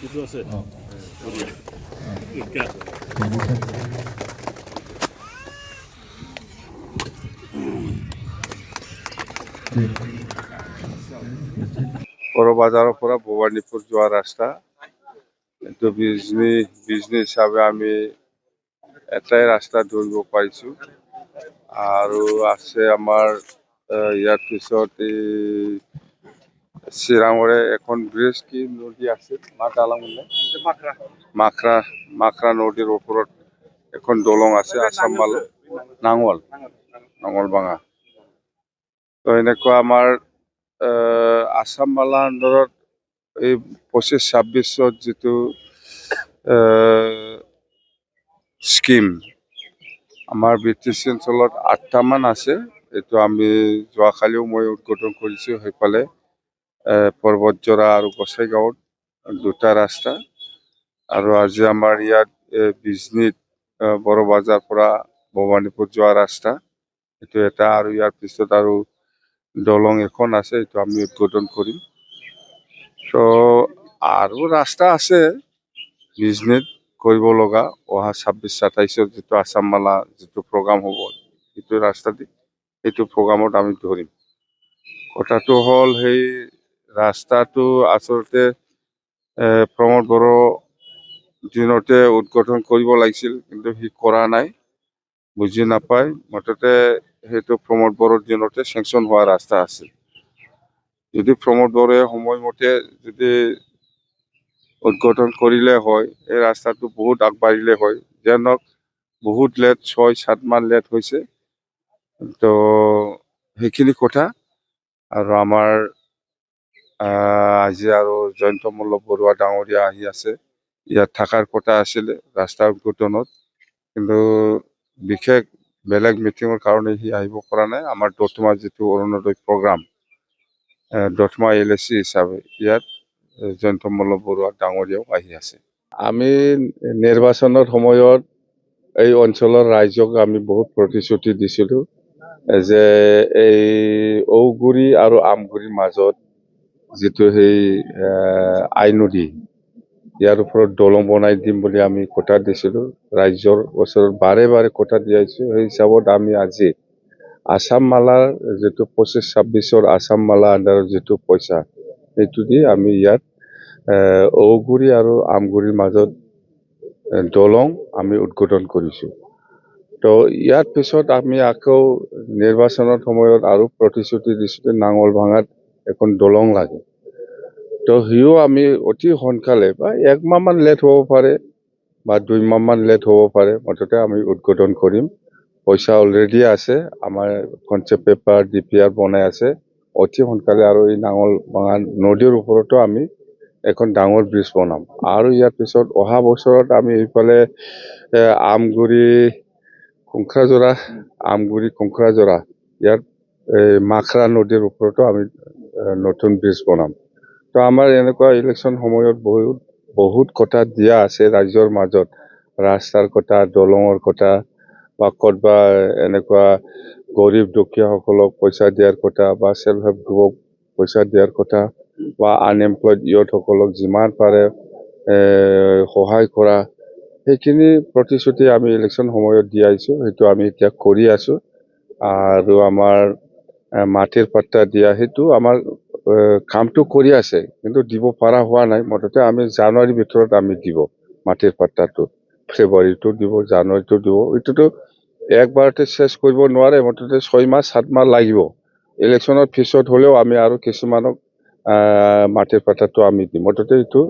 Itu আছে বড় বাজাৰৰ পৰা ভবানীপুৰ যোৱা ৰাস্তা এইটো বিজনেছ হিচাপে আমি এটাই ৰাস্তা ধৰিব পাৰিছো আৰু আছে আমাৰ ইয়াৰ পিছত এই চিৰাঙৰে এখন ব্ৰিজ কি নদী আছে মাখৰা নদীৰ ওপৰত এখন দলং আছে আছাম মালা নাঙলবাঙা তো এনেকুৱা আমাৰ আছাম মালা আন্দোলনত এই 25-26 যিটো স্কিম আমাৰ BTC অঞ্চলত 8টামান আছে এইটো আমি যোৱাকালিও মই উদ্বোধন কৰিছোঁ সেইফালে পৰ্বতজৰা আৰু গোসাইগাঁৱত 2টা ৰাস্তা আৰু আজি আমাৰ ইয়াত বিজনীত বড় বাজাৰ পৰা ভবানীপুৰ যোৱা ৰাস্তা এইটো এটা আৰু ইয়াৰ পিছত আৰু দলং এখন আছে এইটো আমি উদ্বোধন কৰিম তো আৰু ৰাস্তা আছে বিজনেছ কৰিব লগা অহা 26-27 যিটো আছাম মালা যিটো প্ৰগ্ৰাম হ'ব সেইটো ৰাস্তা দি এইটো প্ৰগ্ৰামত আমি ধৰিম কথাটো হ'ল সেই ৰাস্তাটো আচলতে প্ৰমোদ বড়ো দিনতে উদ্বোধন কৰিব লাগিছিল কিন্তু সি কৰা নাই বুজি নাপায় মুঠতে সেইটো প্ৰমোদ বড়োৰ দিনতে চেংচন হোৱা ৰাস্তা আছিল যদি প্ৰমোদ বড়োয়ে সময়মতে যদি উদ্বোধন কৰিলে হয় এই ৰাস্তাটো বহুত আগবাঢ়িলে হয় যেনক বহুত লেট 6-7 মাহ লেট হৈছে তো সেইখিনি কথা আৰু আমাৰ আজি আৰু জয়ন্ত মল্ল বৰুৱা ডাঙৰীয়া আহি আছে ইয়াত থকাৰ কথা আছিলে ৰাস্তা উদ্বোধনত কিন্তু বিশেষ বেলেগ মিটিঙৰ কাৰণে সি আহিব পৰা নাই আমাৰ দতমা যিটো অৰুণোদয় প্ৰগ্ৰাম দতমা LAC হিচাপে ইয়াত জয়ন্ত মল্ল বৰুৱা ডাঙৰীয়াও আহি আছে আমি নিৰ্বাচনৰ সময়ত এই অঞ্চলৰ ৰাইজক আমি বহুত প্ৰতিশ্ৰুতি দিছিলোঁ যে এই ঔগুৰি আৰু আমগুৰিৰ মাজত যিটো সেই আই নদী ইয়াৰ ওপৰত দলং বনাই দিম বুলি আমি কথা দিছিলোঁ ৰাইজৰ ওচৰত বাৰে বাৰে কথা দিয়াইছোঁ সেই হিচাপত আমি আজি আছাম মালাৰ যিটো 25-26 আছাম মালা আণ্ডাৰৰ যিটো পইচা সেইটো দি আমি ইয়াত ঔগুৰি আৰু আমগুৰিৰ মাজত দলং আমি উদ্বোধন কৰিছোঁ তো ইয়াৰ পিছত আমি আকৌ নিৰ্বাচনৰ সময়ত আৰু প্ৰতিশ্ৰুতি দিছোঁ নাঙলভাঙাত এখন দলং লাগে তো সিও আমি অতি সোনকালে বা 1 মাহমান লেট হ'ব পাৰে বা 2 মাহমান লেট হ'ব পাৰে মুঠতে আমি উদ্বোধন কৰিম পইচা অলৰেডি আছে আমাৰ কনচেপ্ট পেপাৰ DPR বনাই আছে অতি সোনকালে আৰু এই নাঙলভাঙা নদীৰ ওপৰতো আমি এখন ডাঙৰ ব্ৰিজ বনাম আৰু ইয়াৰ পিছত অহা বছৰত আমি এইফালে আমগুৰি কোংখ্ৰাজৰা ইয়াত মাখৰা নদীৰ ওপৰতো আমি নতুন ব্ৰিজ বনাম তো আমাৰ এনেকুৱা ইলেকশ্যন সময়ত বহুত কথা দিয়া আছে ৰাইজৰ মাজত ৰাস্তাৰ কথা দলঙৰ কথা বা ক'তবা এনেকুৱা গৰীব দুখীয়াসকলক পইচা দিয়াৰ কথা বা সেল্ফ হেল্প গ্ৰুপক পইচা দিয়াৰ কথা বা আনএমপ্লয়েড ইয়থসকলক যিমান পাৰে সহায় কৰা সেইখিনি প্ৰতিশ্ৰুতি আমি ইলেকশ্যন সময়ত দি আহিছোঁ সেইটো আমি এতিয়া কৰি আছোঁ আৰু আমাৰ মাটিৰ পাট্টা দিয়া সেইটো আমাৰ কামটো কৰি আছে কিন্তু দিব পৰা হোৱা নাই মুঠতে আমি জানুৱাৰীৰ ভিতৰত আমি দিব মাটিৰ পাট্টাটো ফেব্ৰুৱাৰীটো দিব জানুৱাৰীটো দিব এইটোতো একবাৰতে শেষ কৰিব নোৱাৰে মুঠতে 6 মাহ 7 মাহ লাগিব ইলেকশ্যনৰ পিছত হ'লেও আমি আৰু কিছুমানক মাটিৰ পাট্টাটো আমি দিম মুঠতে এইটো